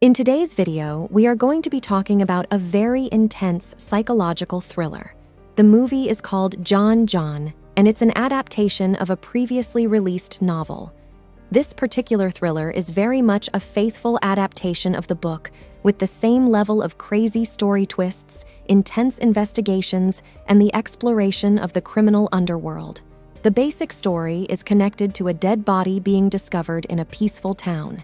In today's video, we are going to be talking about a very intense psychological thriller. The movie is called Jaane Jaan, and it's an adaptation of a previously released novel. This particular thriller is very much a faithful adaptation of the book, with the same level of crazy story twists, intense investigations, and the exploration of the criminal underworld. The basic story is connected to a dead body being discovered in a peaceful town.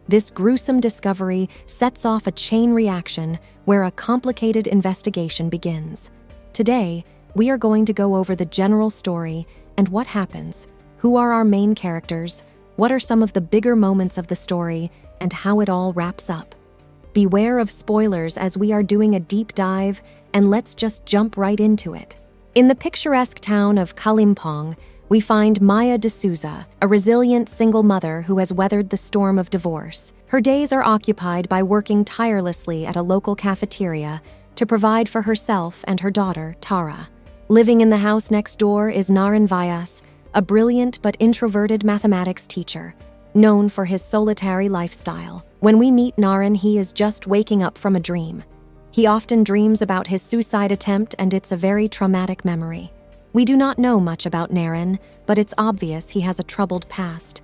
This gruesome discovery sets off a chain reaction where a complicated investigation begins. Today, we are going to go over the general story and what happens, who are our main characters, what are some of the bigger moments of the story, and how it all wraps up. Beware of spoilers as we are doing a deep dive, and let's just jump right into it. In the picturesque town of Kalimpong, we find Maya D'Souza, a resilient single mother who has weathered the storm of divorce. Her days are occupied by working tirelessly at a local cafeteria to provide for herself and her daughter, Tara. Living in the house next door is Naren Vyas, a brilliant but introverted mathematics teacher, known for his solitary lifestyle. When we meet Naren, he is just waking up from a dream. He often dreams about his suicide attempt, and it's a very traumatic memory. We do not know much about Naren, but it's obvious he has a troubled past.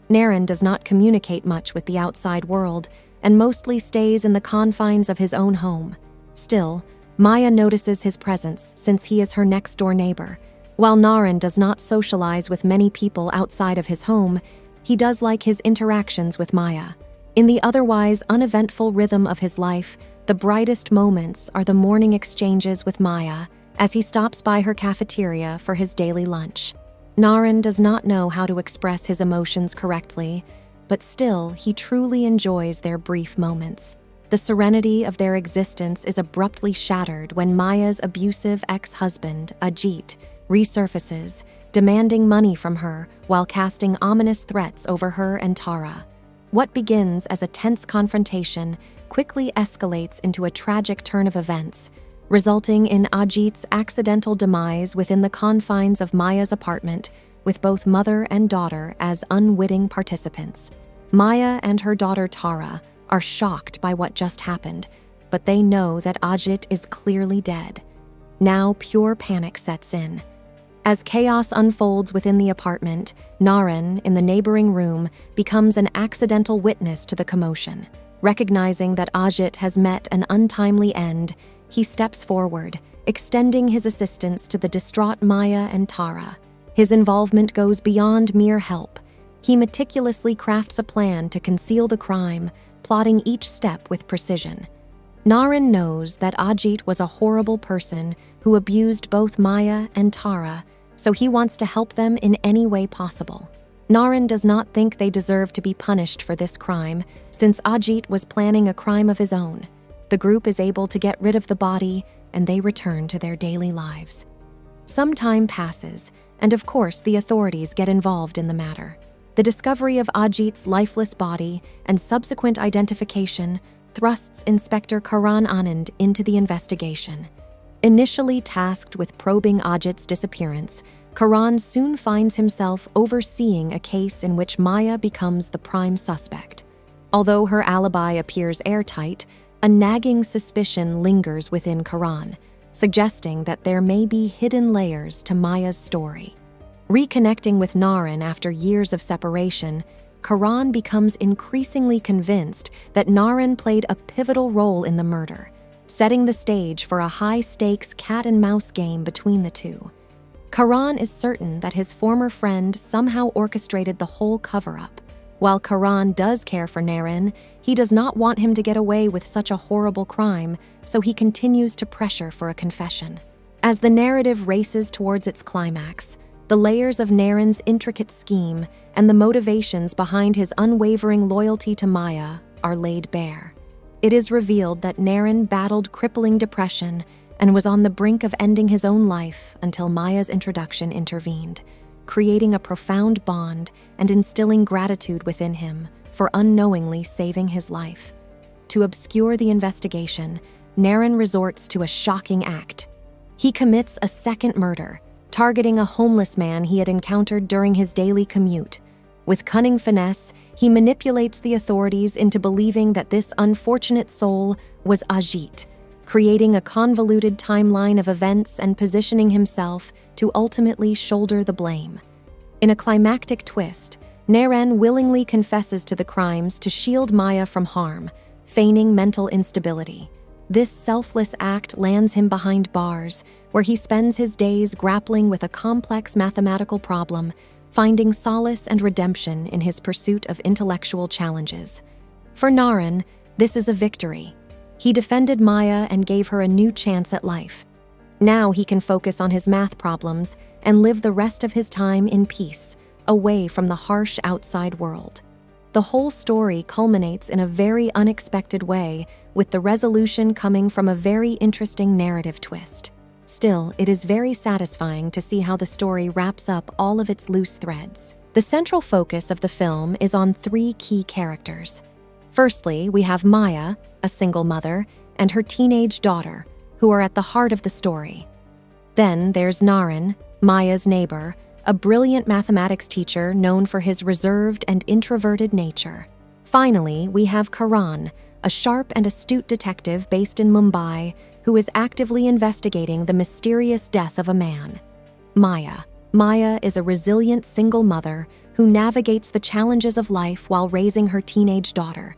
Naren does not communicate much with the outside world and mostly stays in the confines of his own home. Still, Maya notices his presence since he is her next-door neighbor. While Naren does not socialize with many people outside of his home, he does like his interactions with Maya. In the otherwise uneventful rhythm of his life, the brightest moments are the morning exchanges with Maya as he stops by her cafeteria for his daily lunch. Naren does not know how to express his emotions correctly, but still, he truly enjoys their brief moments. The serenity of their existence is abruptly shattered when Maya's abusive ex-husband, Ajit, resurfaces, demanding money from her while casting ominous threats over her and Tara. What begins as a tense confrontation quickly escalates into a tragic turn of events, resulting in Ajit's accidental demise within the confines of Maya's apartment, with both mother and daughter as unwitting participants. Maya and her daughter Tara are shocked by what just happened, but they know that Ajit is clearly dead. Now pure panic sets in. As chaos unfolds within the apartment, Naren, in the neighboring room, becomes an accidental witness to the commotion. Recognizing that Ajit has met an untimely end, he steps forward, extending his assistance to the distraught Maya and Tara. His involvement goes beyond mere help. He meticulously crafts a plan to conceal the crime, plotting each step with precision. Naren knows that Ajit was a horrible person who abused both Maya and Tara, so he wants to help them in any way possible. Naren does not think they deserve to be punished for this crime, since Ajit was planning a crime of his own. The group is able to get rid of the body, and they return to their daily lives. Some time passes, and of course the authorities get involved in the matter. The discovery of Ajit's lifeless body and subsequent identification thrusts Inspector Karan Anand into the investigation. Initially tasked with probing Ajit's disappearance, Karan soon finds himself overseeing a case in which Maya becomes the prime suspect. Although her alibi appears airtight, a nagging suspicion lingers within Karan, suggesting that there may be hidden layers to Maya's story. Reconnecting with Naren after years of separation, Karan becomes increasingly convinced that Naren played a pivotal role in the murder, setting the stage for a high-stakes cat-and-mouse game between the two. Karan is certain that his former friend somehow orchestrated the whole cover-up. While Karan does care for Naren, he does not want him to get away with such a horrible crime, so he continues to pressure for a confession. As the narrative races towards its climax, the layers of Naren's intricate scheme and the motivations behind his unwavering loyalty to Maya are laid bare. It is revealed that Naren battled crippling depression and was on the brink of ending his own life until Maya's introduction intervened, creating a profound bond and instilling gratitude within him for unknowingly saving his life. To obscure the investigation, Naren resorts to a shocking act. He commits a second murder, targeting a homeless man he had encountered during his daily commute. With cunning finesse, he manipulates the authorities into believing that this unfortunate soul was Ajit, creating a convoluted timeline of events and positioning himself to ultimately shoulder the blame. In a climactic twist, Naren willingly confesses to the crimes to shield Maya from harm, feigning mental instability. This selfless act lands him behind bars, where he spends his days grappling with a complex mathematical problem, finding solace and redemption in his pursuit of intellectual challenges. For Naren, this is a victory. He defended Maya and gave her a new chance at life. Now he can focus on his math problems and live the rest of his time in peace, away from the harsh outside world. The whole story culminates in a very unexpected way, with the resolution coming from a very interesting narrative twist. Still, it is very satisfying to see how the story wraps up all of its loose threads. The central focus of the film is on three key characters. Firstly, we have Maya, a single mother, and her teenage daughter, who are at the heart of the story. Then there's Naren, Maya's neighbor, a brilliant mathematics teacher known for his reserved and introverted nature. Finally, we have Karan, a sharp and astute detective based in Mumbai who is actively investigating the mysterious death of a man. Maya is a resilient single mother who navigates the challenges of life while raising her teenage daughter.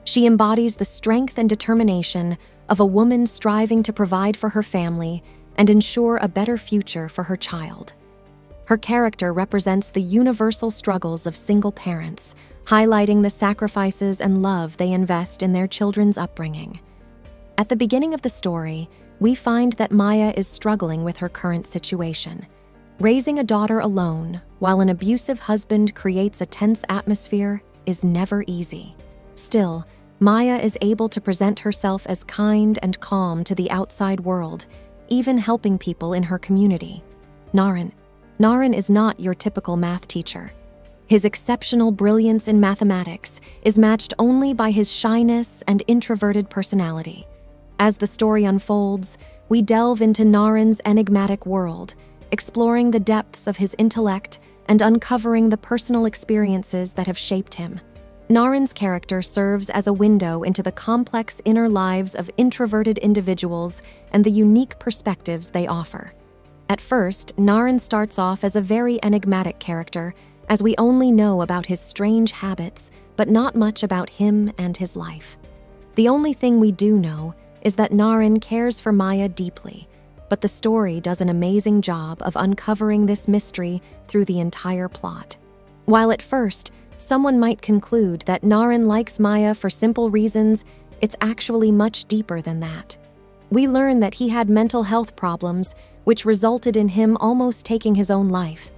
She embodies the strength and determination of a woman striving to provide for her family and ensure a better future for her child. Her character represents the universal struggles of single parents, highlighting the sacrifices and love they invest in their children's upbringing. At the beginning of the story, we find that Maya is struggling with her current situation. Raising a daughter alone, while an abusive husband creates a tense atmosphere, is never easy. Still, Maya is able to present herself as kind and calm to the outside world, even helping people in her community. Naren is not your typical math teacher. His exceptional brilliance in mathematics is matched only by his shyness and introverted personality. As the story unfolds, we delve into Naren's enigmatic world, exploring the depths of his intellect and uncovering the personal experiences that have shaped him. Naren's character serves as a window into the complex inner lives of introverted individuals and the unique perspectives they offer. At first, Naren starts off as a very enigmatic character, as we only know about his strange habits, but not much about him and his life. The only thing we do know is that Naren cares for Maya deeply, but the story does an amazing job of uncovering this mystery through the entire plot. While at first, someone might conclude that Naren likes Maya for simple reasons, it's actually much deeper than that. We learn that he had mental health problems, which resulted in him almost taking his own life.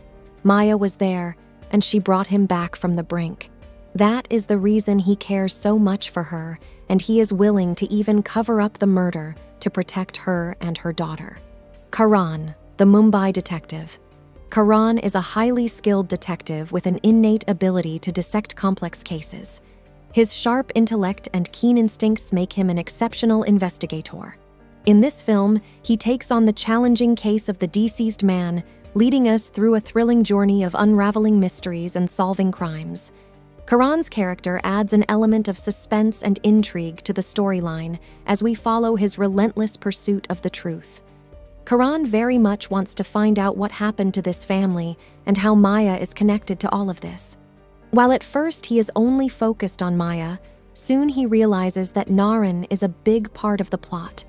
Maya was there, and she brought him back from the brink. That is the reason he cares so much for her, and he is willing to even cover up the murder to protect her and her daughter. Karan, the Mumbai detective. Karan is a highly skilled detective with an innate ability to dissect complex cases. His sharp intellect and keen instincts make him an exceptional investigator. In this film, he takes on the challenging case of the deceased man, leading us through a thrilling journey of unraveling mysteries and solving crimes. Karan's character adds an element of suspense and intrigue to the storyline as we follow his relentless pursuit of the truth. Karan very much wants to find out what happened to this family and how Maya is connected to all of this. While at first he is only focused on Maya, soon he realizes that Naren is a big part of the plot.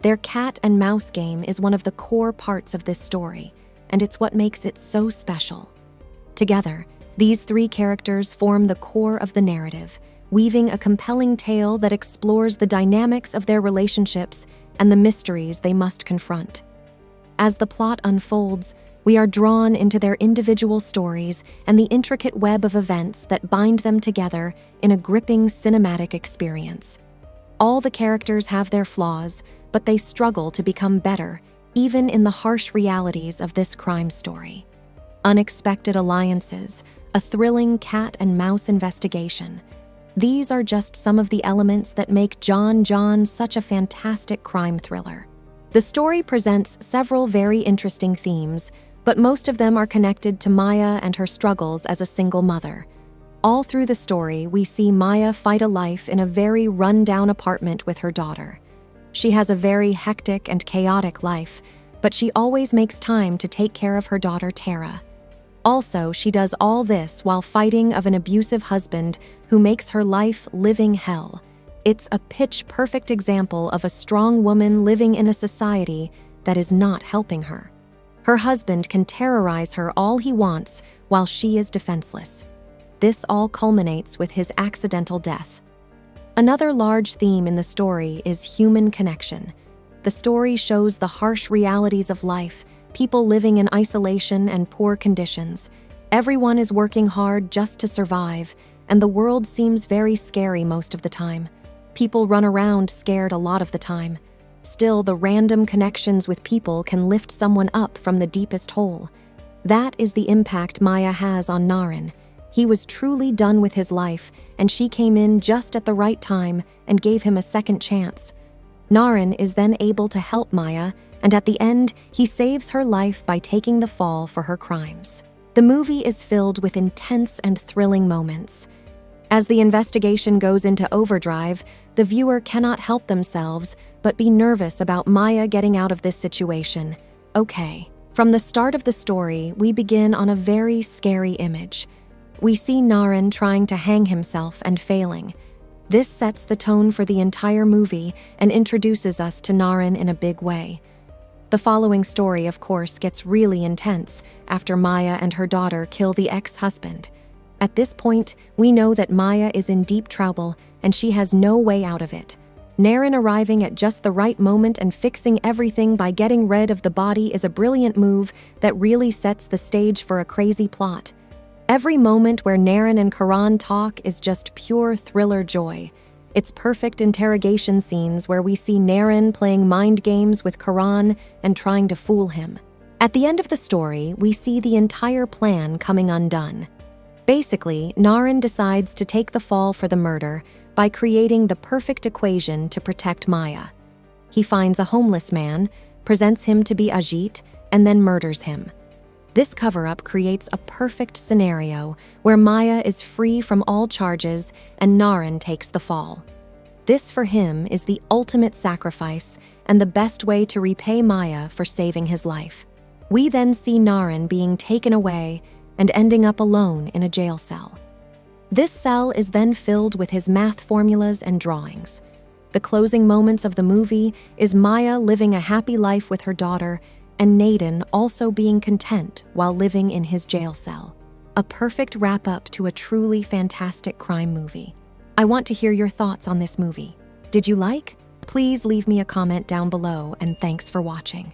Their cat and mouse game is one of the core parts of this story, and it's what makes it so special. Together, these three characters form the core of the narrative, weaving a compelling tale that explores the dynamics of their relationships and the mysteries they must confront. As the plot unfolds, we are drawn into their individual stories and the intricate web of events that bind them together in a gripping cinematic experience. All the characters have their flaws, but they struggle to become better, even in the harsh realities of this crime story. Unexpected alliances, a thrilling cat and mouse investigation. These are just some of the elements that make Jaane Jaan such a fantastic crime thriller. The story presents several very interesting themes, but most of them are connected to Maya and her struggles as a single mother. All through the story, we see Maya fight a life in a very run-down apartment with her daughter. She has a very hectic and chaotic life, but she always makes time to take care of her daughter Tara. Also, she does all this while fighting of an abusive husband who makes her life living hell. It's a pitch-perfect example of a strong woman living in a society that is not helping her. Her husband can terrorize her all he wants while she is defenseless. This all culminates with his accidental death. Another large theme in the story is human connection. The story shows the harsh realities of life, people living in isolation and poor conditions. Everyone is working hard just to survive, and the world seems very scary most of the time. People run around scared a lot of the time. Still, the random connections with people can lift someone up from the deepest hole. That is the impact Maya has on Naren. He was truly done with his life, and she came in just at the right time and gave him a second chance. Naren is then able to help Maya, and at the end, he saves her life by taking the fall for her crimes. The movie is filled with intense and thrilling moments. As the investigation goes into overdrive, the viewer cannot help themselves but be nervous about Maya getting out of this situation. Okay, from the start of the story, we begin on a very scary image. We see Naren trying to hang himself and failing. This sets the tone for the entire movie and introduces us to Naren in a big way. The following story, of course, gets really intense after Maya and her daughter kill the ex-husband. At this point, we know that Maya is in deep trouble and she has no way out of it. Naren arriving at just the right moment and fixing everything by getting rid of the body is a brilliant move that really sets the stage for a crazy plot. Every moment where Naren and Karan talk is just pure thriller joy. It's perfect interrogation scenes where we see Naren playing mind games with Karan and trying to fool him. At the end of the story, we see the entire plan coming undone. Basically, Naren decides to take the fall for the murder by creating the perfect equation to protect Maya. He finds a homeless man, presents him to be Ajit, and then murders him. This cover-up creates a perfect scenario where Maya is free from all charges and Naren takes the fall. This for him is the ultimate sacrifice and the best way to repay Maya for saving his life. We then see Naren being taken away and ending up alone in a jail cell. This cell is then filled with his math formulas and drawings. The closing moments of the movie is Maya living a happy life with her daughter and Naden also being content while living in his jail cell. A perfect wrap-up to a truly fantastic crime movie. I want to hear your thoughts on this movie. Did you like? Please leave me a comment down below, and thanks for watching.